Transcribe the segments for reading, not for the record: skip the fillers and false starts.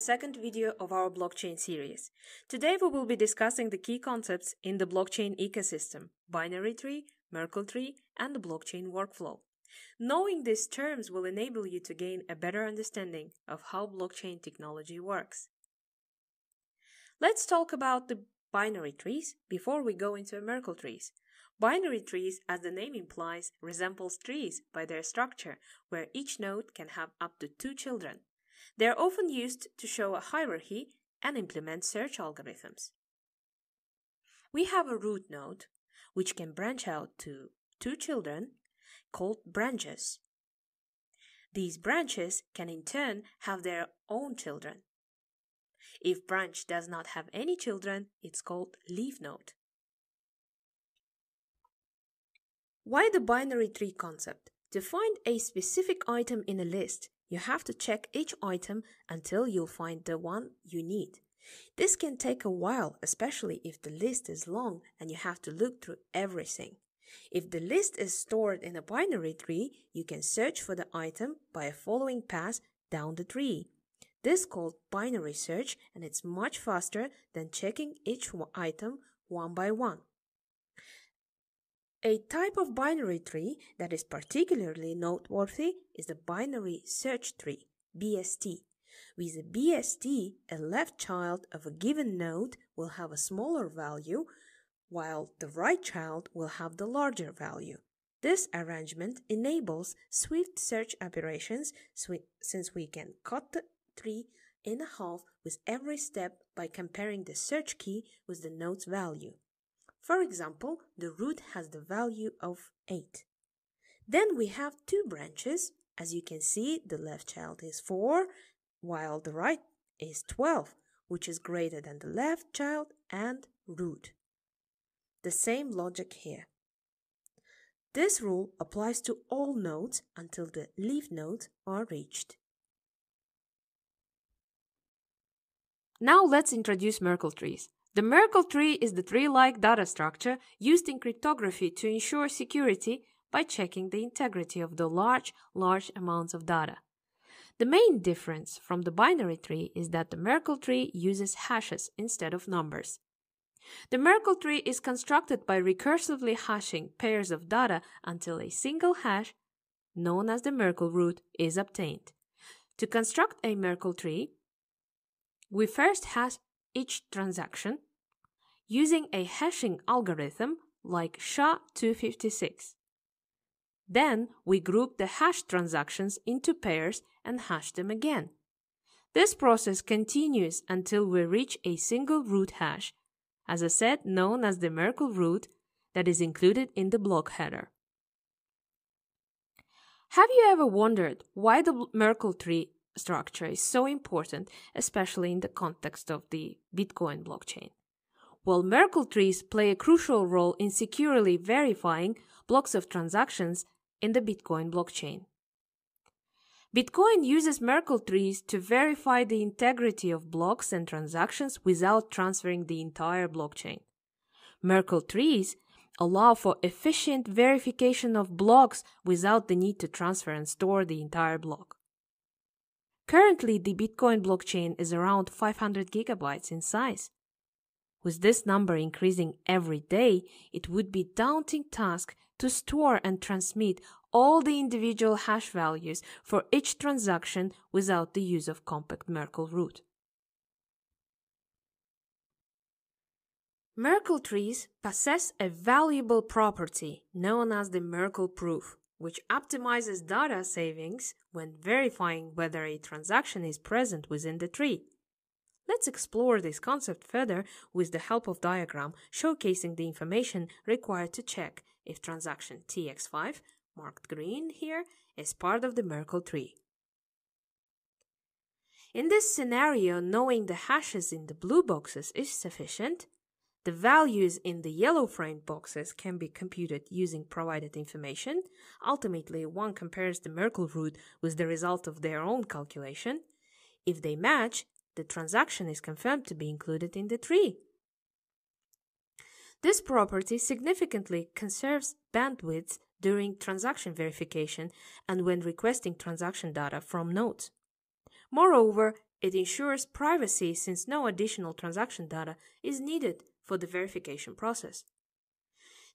second video of our blockchain series. Today we will be discussing the key concepts in the blockchain ecosystem, binary tree, Merkle tree, and the blockchain workflow. Knowing these terms will enable you to gain a better understanding of how blockchain technology works. Let's talk about the binary trees before we go into Merkle trees. Binary trees, as the name implies, resembles trees by their structure, where each node can have up to 2 children. They are often used to show a hierarchy and implement search algorithms. We have a root node, which can branch out to 2 children, called branches. These branches can in turn have their own children. If branch does not have any children, it's called leaf node. Why the binary tree concept? To find a specific item in a list, you have to check each item until you'll find the one you need. This can take a while, especially if the list is long and you have to look through everything. If the list is stored in a binary tree, you can search for the item by a following path down the tree. This is called binary search, and it's much faster than checking each item one by one. A type of binary tree that is particularly noteworthy is the binary search tree, BST. With a BST, a left child of a given node will have a smaller value, while the right child will have the larger value. This arrangement enables swift search operations since we can cut the tree in half with every step by comparing the search key with the node's value. For example, the root has the value of 8. Then we have 2 branches. As you can see, the left child is 4, while the right is 12, which is greater than the left child and root. The same logic here. This rule applies to all nodes until the leaf nodes are reached. Now let's introduce Merkle trees. The Merkle tree is the tree-like data structure used in cryptography to ensure security by checking the integrity of the large amounts of data. The main difference from the binary tree is that the Merkle tree uses hashes instead of numbers. The Merkle tree is constructed by recursively hashing pairs of data until a single hash, known as the Merkle root, is obtained. To construct a Merkle tree, we first hash each transaction using a hashing algorithm like SHA-256. Then we group the hashed transactions into pairs and hash them again. This process continues until we reach a single root hash, as I said, known as the Merkle root, that is included in the block header. Have you ever wondered why the Merkle tree structure is so important, especially in the context of the Bitcoin blockchain? Well, Merkle trees play a crucial role in securely verifying blocks of transactions in the Bitcoin blockchain. Bitcoin uses Merkle trees to verify the integrity of blocks and transactions without transferring the entire blockchain. Merkle trees allow for efficient verification of blocks without the need to transfer and store the entire block. Currently, the Bitcoin blockchain is around 500 gigabytes in size. With this number increasing every day, it would be a daunting task to store and transmit all the individual hash values for each transaction without the use of compact Merkle root. Merkle trees possess a valuable property known as the Merkle proof, which optimizes data savings when verifying whether a transaction is present within the tree. Let's explore this concept further with the help of a diagram showcasing the information required to check if transaction TX5, marked green here, is part of the Merkle tree. In this scenario, knowing the hashes in the blue boxes is sufficient. The values in the yellow framed boxes can be computed using provided information. Ultimately, one compares the Merkle root with the result of their own calculation. If they match, the transaction is confirmed to be included in the tree. This property significantly conserves bandwidth during transaction verification and when requesting transaction data from nodes. Moreover, It ensures privacy since no additional transaction data is needed for the verification process.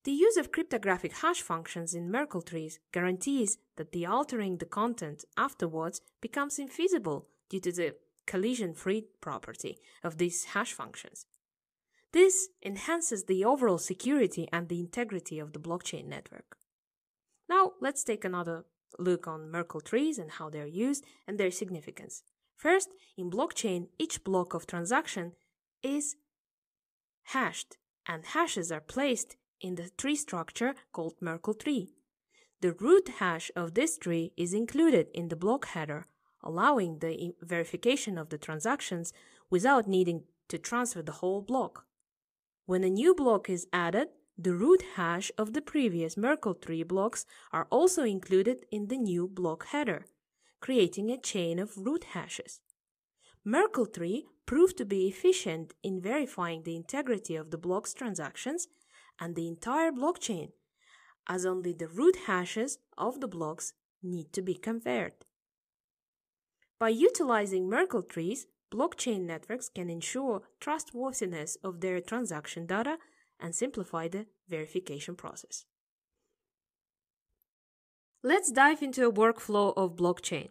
The use of cryptographic hash functions in Merkle trees guarantees that the altering the content afterwards becomes infeasible due to the collision-free property of these hash functions. This enhances the overall security and the integrity of the blockchain network. Now, let's take another look on Merkle trees and how they're used and their significance. First, in blockchain, each block of transaction is hashed, and hashes are placed in the tree structure called Merkle tree. The root hash of this tree is included in the block header, allowing the verification of the transactions without needing to transfer the whole block. When a new block is added, the root hash of the previous Merkle tree blocks are also included in the new block header, creating a chain of root hashes. Merkle tree proved to be efficient in verifying the integrity of the block's transactions and the entire blockchain, as only the root hashes of the blocks need to be compared. By utilizing Merkle trees, blockchain networks can ensure trustworthiness of their transaction data and simplify the verification process. Let's dive into a workflow of blockchain.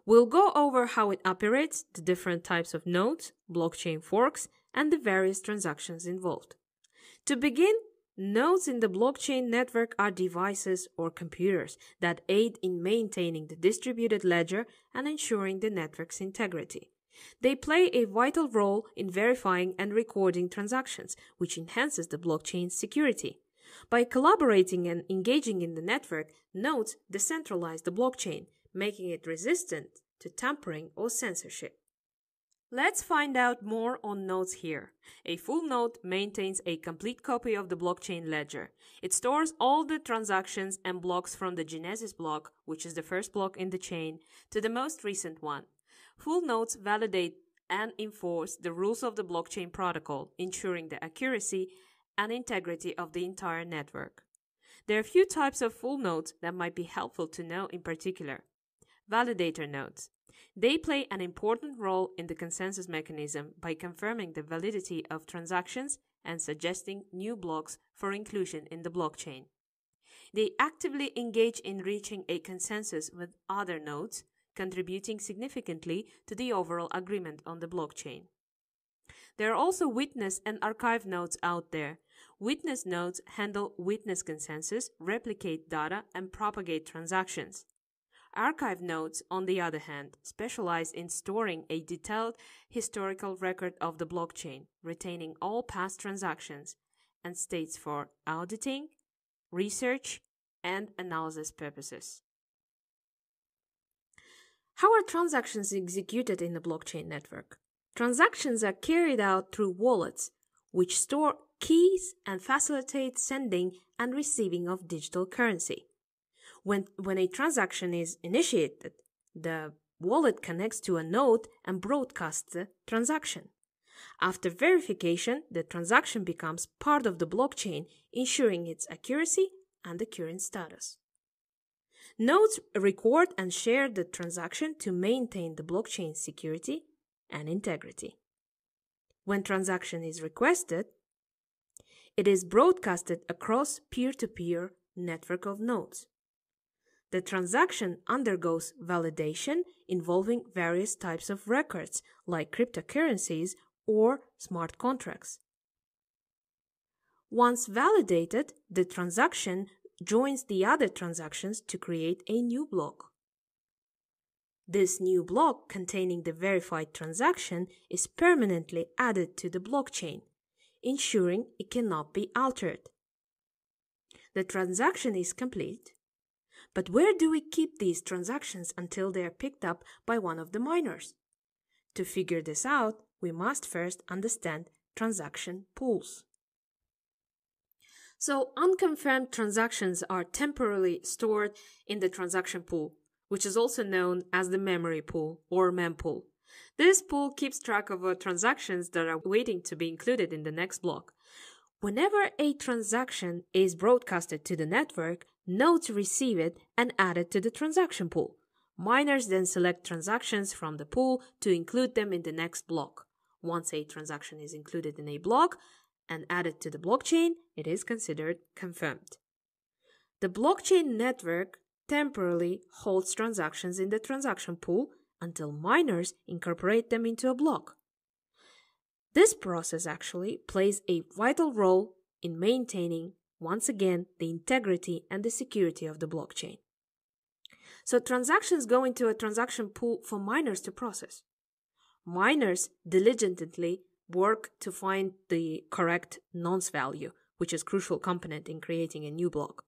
We'll go over how it operates, the different types of nodes, blockchain forks, and the various transactions involved. To begin, nodes in the blockchain network are devices or computers that aid in maintaining the distributed ledger and ensuring the network's integrity. They play a vital role in verifying and recording transactions, which enhances the blockchain's security. By collaborating and engaging in the network, nodes decentralize the blockchain, making it resistant to tampering or censorship. Let's find out more on nodes here. A full node maintains a complete copy of the blockchain ledger. It stores all the transactions and blocks from the Genesis block, which is the first block in the chain, to the most recent one. Full nodes validate and enforce the rules of the blockchain protocol, ensuring the accuracy and integrity of the entire network. There are a few types of full nodes that might be helpful to know in particular. Validator nodes. They play an important role in the consensus mechanism by confirming the validity of transactions and suggesting new blocks for inclusion in the blockchain. They actively engage in reaching a consensus with other nodes, contributing significantly to the overall agreement on the blockchain. There are also witness and archive nodes out there. Witness nodes handle witness consensus, replicate data, and propagate transactions. Archive nodes, on the other hand, specialize in storing a detailed historical record of the blockchain, retaining all past transactions, and states for auditing, research, and analysis purposes. How are transactions executed in the blockchain network? Transactions are carried out through wallets, which store keys and facilitate sending and receiving of digital currency. When a transaction is initiated, the wallet connects to a node and broadcasts the transaction. After verification, the transaction becomes part of the blockchain, ensuring its accuracy and the current status. Nodes record and share the transaction to maintain the blockchain security and integrity. When transaction is requested, it is broadcasted across peer-to-peer network of nodes. The transaction undergoes validation involving various types of records like cryptocurrencies or smart contracts. Once validated, the transaction joins the other transactions to create a new block. This new block containing the verified transaction is permanently added to the blockchain, ensuring it cannot be altered. The transaction is complete. But where do we keep these transactions until they are picked up by one of the miners? To figure this out, we must first understand transaction pools. So, unconfirmed transactions are temporarily stored in the transaction pool, which is also known as the memory pool or mempool. This pool keeps track of transactions that are waiting to be included in the next block. Whenever a transaction is broadcasted to the network, nodes receive it and add it to the transaction pool. Miners then select transactions from the pool to include them in the next block. Once a transaction is included in a block and added to the blockchain, it is considered confirmed. The blockchain network temporarily holds transactions in the transaction pool until miners incorporate them into a block. This process actually plays a vital role in maintaining, once again, the integrity and the security of the blockchain. So transactions go into a transaction pool for miners to process. Miners diligently work to find the correct nonce value, which is a crucial component in creating a new block.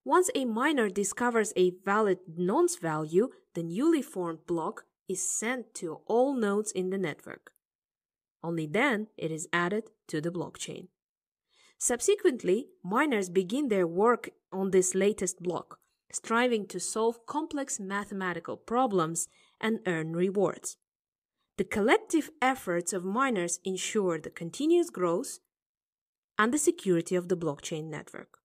Once a miner discovers a valid nonce value, the newly formed block is sent to all nodes in the network. Only then it is added to the blockchain. Subsequently, miners begin their work on this latest block, striving to solve complex mathematical problems and earn rewards. The collective efforts of miners ensure the continuous growth and the security of the blockchain network.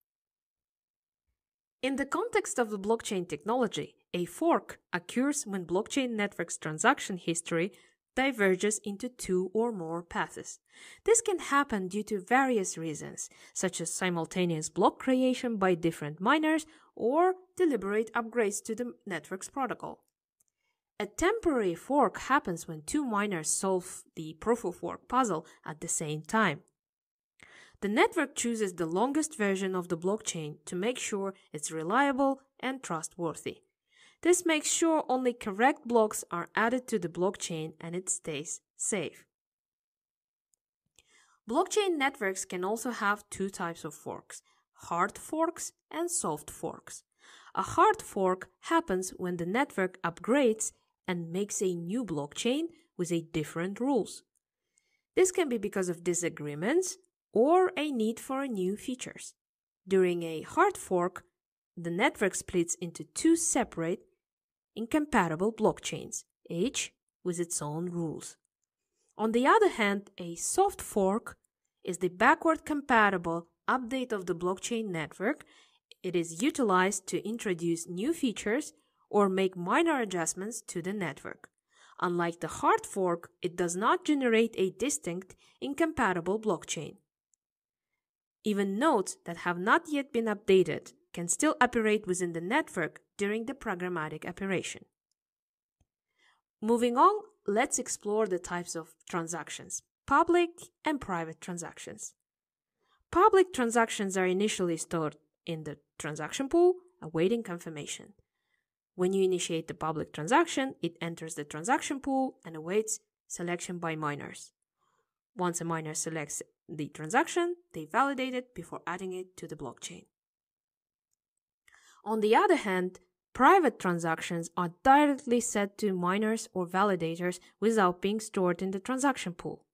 In the context of the blockchain technology, a fork occurs when blockchain network's transaction history diverges into two or more paths. This can happen due to various reasons, such as simultaneous block creation by different miners or deliberate upgrades to the network's protocol. A temporary fork happens when two miners solve the proof-of-work puzzle at the same time. The network chooses the longest version of the blockchain to make sure it's reliable and trustworthy. This makes sure only correct blocks are added to the blockchain and it stays safe. Blockchain networks can also have two types of forks: hard forks and soft forks. A hard fork happens when the network upgrades and makes a new blockchain with different rules. This can be because of disagreements or a need for new features. During a hard fork, the network splits into two separate, incompatible blockchains, each with its own rules. On the other hand, a soft fork is the backward compatible update of the blockchain network. It is utilized to introduce new features or make minor adjustments to the network. Unlike the hard fork, it does not generate a distinct, incompatible blockchain. Even nodes that have not yet been updated can still operate within the network during the programmatic operation. Moving on, let's explore the types of transactions: public and private transactions. Public transactions are initially stored in the transaction pool, awaiting confirmation. When you initiate the public transaction, it enters the transaction pool and awaits selection by miners. Once a miner selects the transaction, they validate it before adding it to the blockchain. On the other hand, private transactions are directly set to miners or validators without being stored in the transaction pool.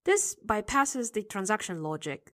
This bypasses the transaction logic